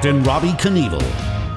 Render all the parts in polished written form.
Captain Robbie Knievel,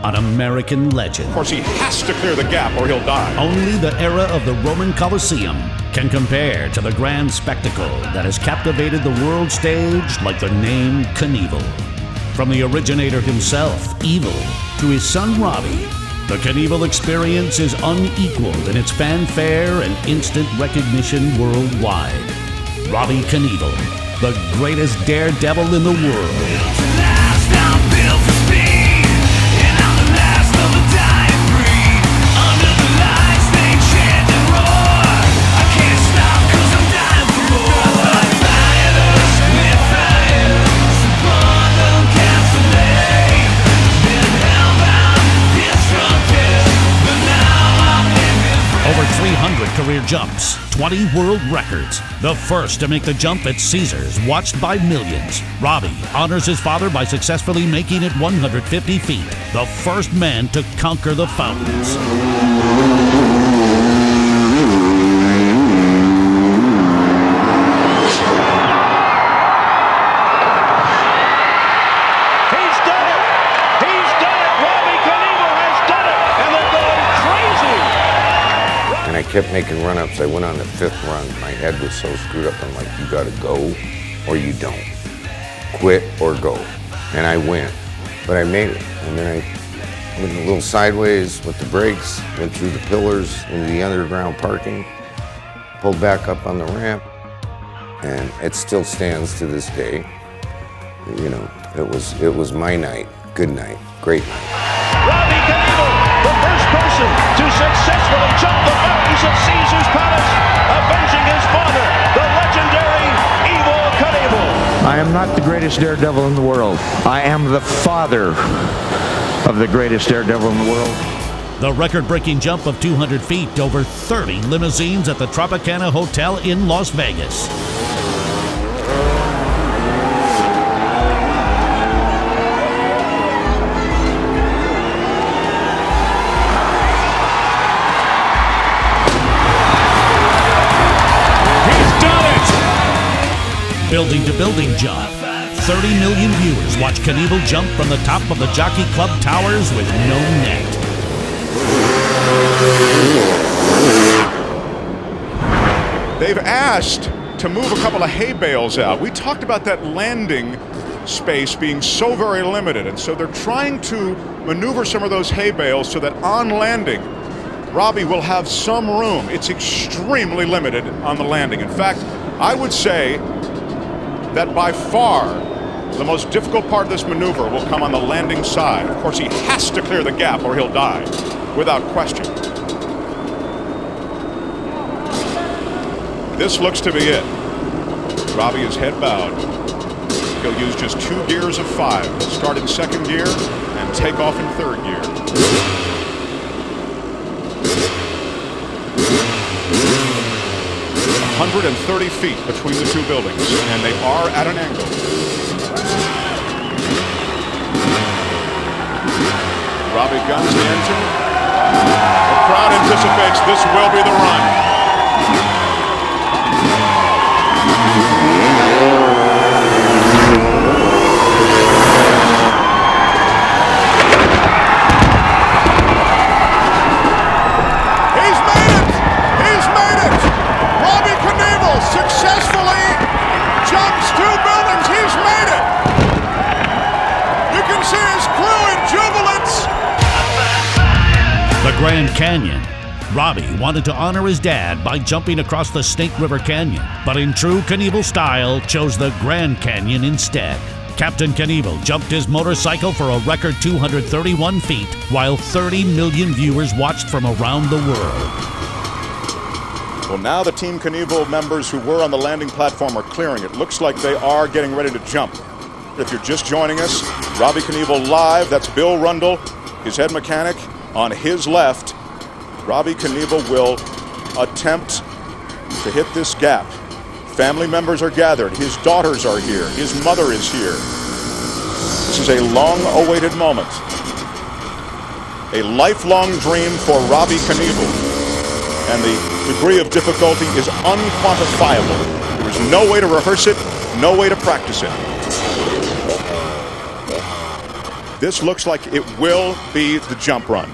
an American legend. Of course, he has to clear the gap or he'll die. Only the era of the Roman Colosseum can compare to the grand spectacle that has captivated the world stage like the name Knievel. From the originator himself, Evil, to his son Robbie, the Knievel experience is unequaled in its fanfare and instant recognition worldwide. Robbie Knievel, the greatest daredevil in the world. Over 300 career jumps, 20 world records. The first to make the jump at Caesars, watched by millions. Robbie honors his father by successfully making it 150 feet. The first man to conquer the fountains. I kept making run-ups. I went on the 5th run. My head was so screwed up. I'm like, you gotta go or you don't. Quit or go. And I went, but I made it. And then I went a little sideways with the brakes, went through the pillars into the underground parking, pulled back up on the ramp, and it still stands to this day. You know, it was my night. Good night. Great night. Robbie Knievel, the first person to successfully jump the mountains of Caesar's Palace, avenging his father, the legendary Evil Knievel. I am not the greatest daredevil in the world. I am the father of the greatest daredevil in the world. The record-breaking jump of 200 feet over 30 limousines at the Tropicana Hotel in Las Vegas. Building-to-building jump. 30 million viewers watch Knievel jump from the top of the Jockey Club Towers with no net. They've asked to move a couple of hay bales out. We talked about that landing space being so very limited, and so they're trying to maneuver some of those hay bales so that on landing, Robbie will have some room. It's extremely limited on the landing. In fact, I would say that by far the most difficult part of this maneuver will come on the landing side. Of course, he has to clear the gap or he'll die, without question. This looks to be it. Robbie is head bowed. He'll use just 2 gears of 5. He'll start in 2nd gear and take off in 3rd gear. 130 feet between the two buildings, and they are at an angle. Robbie guns the engine. The crowd anticipates this will be the run. Successfully jumps 2 buildings. He's made it. You can see his crew in jubilance. The Grand Canyon. Robbie wanted to honor his dad by jumping across the Snake River Canyon, but in true Knievel style, chose the Grand Canyon instead. Captain Knievel jumped his motorcycle for a record 231 feet, while 30 million viewers watched from around the world. Well, now the Team Knievel members who were on the landing platform are clearing. It looks like they are getting ready to jump. If you're just joining us, Robbie Knievel live. That's Bill Rundle, his head mechanic. On his left, Robbie Knievel will attempt to hit this gap. Family members are gathered. His daughters are here. His mother is here. This is a long-awaited moment. A lifelong dream for Robbie Knievel. And the degree of difficulty is unquantifiable. There's no way to rehearse it, no way to practice it. This looks like it will be the jump run.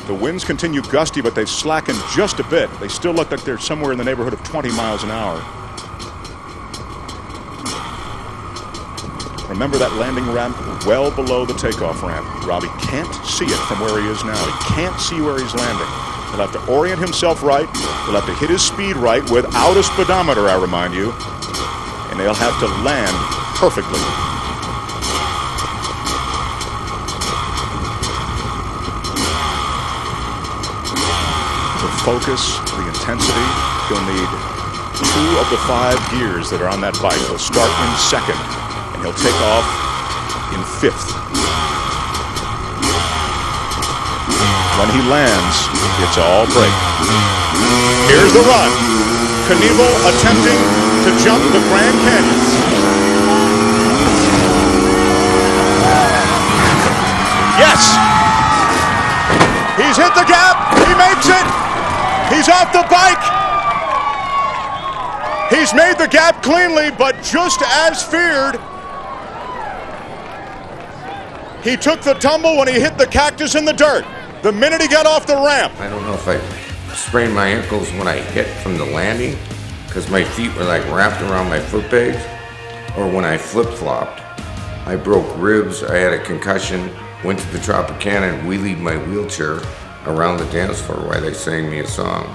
The winds continue gusty, but they've slackened just a bit. They still look like they're somewhere in the neighborhood of 20 miles an hour. Remember that landing ramp well below the takeoff ramp. Robbie can't see it from where he is now. He can't see where he's landing. He'll have to orient himself right. He'll have to hit his speed right without a speedometer, I remind you. And they'll have to land perfectly. The focus, the intensity, he'll need 2 of the 5 gears that are on that bike. He'll start in 2nd, and he'll take off in 5th. When he lands, it's all brake. Here's the run. Knievel attempting to jump the Grand Canyon. Yes! He's hit the gap. He makes it. He's off the bike. He's made the gap cleanly, but just as feared, he took the tumble when he hit the cactus in the dirt. The minute he got off the ramp. I don't know if I sprained my ankles when I hit from the landing, because my feet were like wrapped around my foot pegs, or when I flip-flopped. I broke ribs, I had a concussion, went to the Tropicana and wheelied my wheelchair around the dance floor while they sang me a song.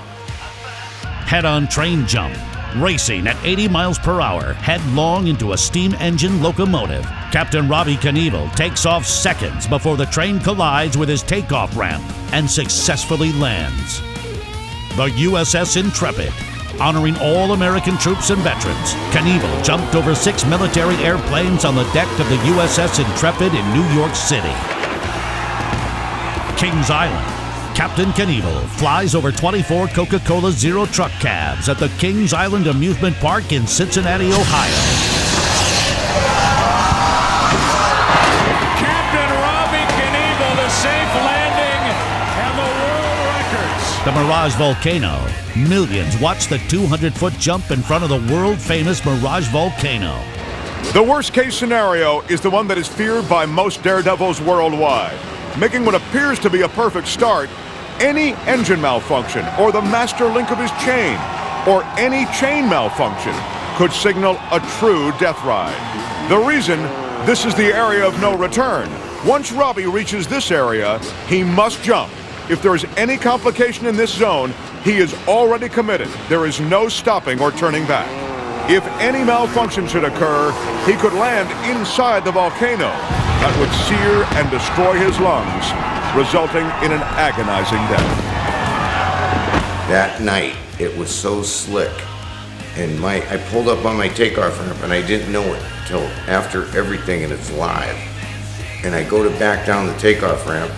Head-on train jump. Racing at 80 miles per hour, headlong into a steam engine locomotive. Captain Robbie Knievel takes off seconds before the train collides with his takeoff ramp and successfully lands. The USS Intrepid, honoring all American troops and veterans. Knievel jumped over 6 military airplanes on the deck of the USS Intrepid in New York City. Kings Island. Captain Knievel flies over 24 Coca-Cola Zero truck cabs at the Kings Island Amusement Park in Cincinnati, Ohio. Captain Robbie Knievel, the safe landing and the world records. The Mirage Volcano. Millions watch the 200-foot jump in front of the world-famous Mirage Volcano. The worst-case scenario is the one that is feared by most daredevils worldwide. Making what appears to be a perfect start, any engine malfunction or the master link of his chain or any chain malfunction could signal a true death ride. The reason, this is the area of no return. Once Robbie reaches this area, he must jump. If there is any complication in this zone, he is already committed. There is no stopping or turning back. If any malfunction should occur, he could land inside the volcano. That would sear and destroy his lungs, resulting in an agonizing death. That night, it was so slick, and I pulled up on my takeoff ramp, and I didn't know it until after everything, and it's live. And I go to back down the takeoff ramp,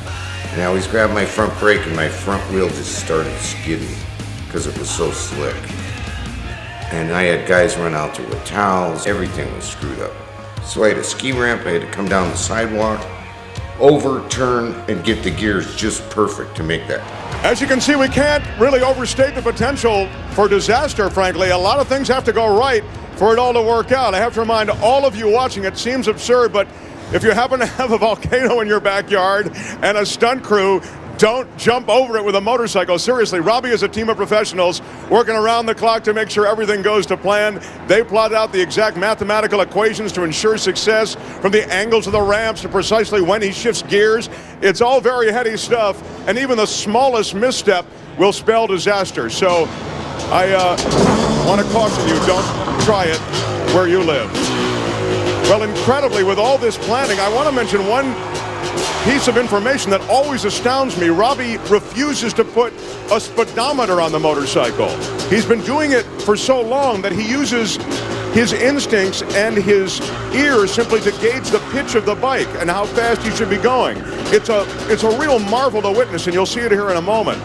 and I always grab my front brake, and my front wheel just started skidding because it was so slick. And I had guys run out there with towels. Everything was screwed up. So I had a ski ramp, I had to come down the sidewalk, overturn, and get the gears just perfect to make that. As you can see, we can't really overstate the potential for disaster, frankly. A lot of things have to go right for it all to work out. I have to remind all of you watching, it seems absurd, but if you happen to have a volcano in your backyard and a stunt crew, don't jump over it with a motorcycle. Seriously, Robbie is a team of professionals working around the clock to make sure everything goes to plan. They plotted out the exact mathematical equations to ensure success, from the angles of the ramps to precisely when he shifts gears. It's all very heady stuff, and even the smallest misstep will spell disaster. So I want to caution you, don't try it where you live. Well, incredibly, with all this planning, I want to mention one piece of information that always astounds me. Robbie refuses to put a speedometer on the motorcycle. He's been doing it for so long that he uses his instincts and his ears simply to gauge the pitch of the bike and how fast he should be going. It's a real marvel to witness, and you'll see it here in a moment.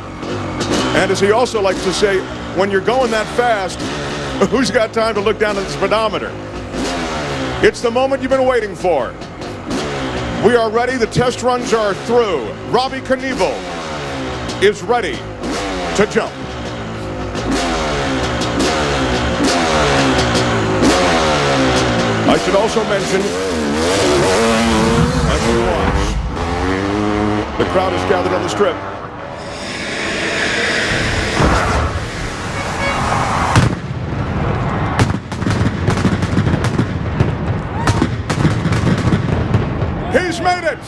And as he also likes to say, when you're going that fast, who's got time to look down at the speedometer? It's the moment you've been waiting for. We are ready. The test runs are through. Robbie Knievel is ready to jump. I should also mention, as we watch, the crowd is gathered on the strip. He's made it!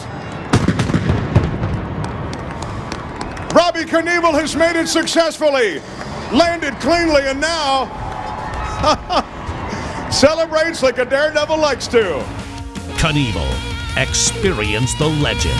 Robbie Knievel has made it successfully, landed cleanly, and now celebrates like a daredevil likes to. Knievel, experience the legend.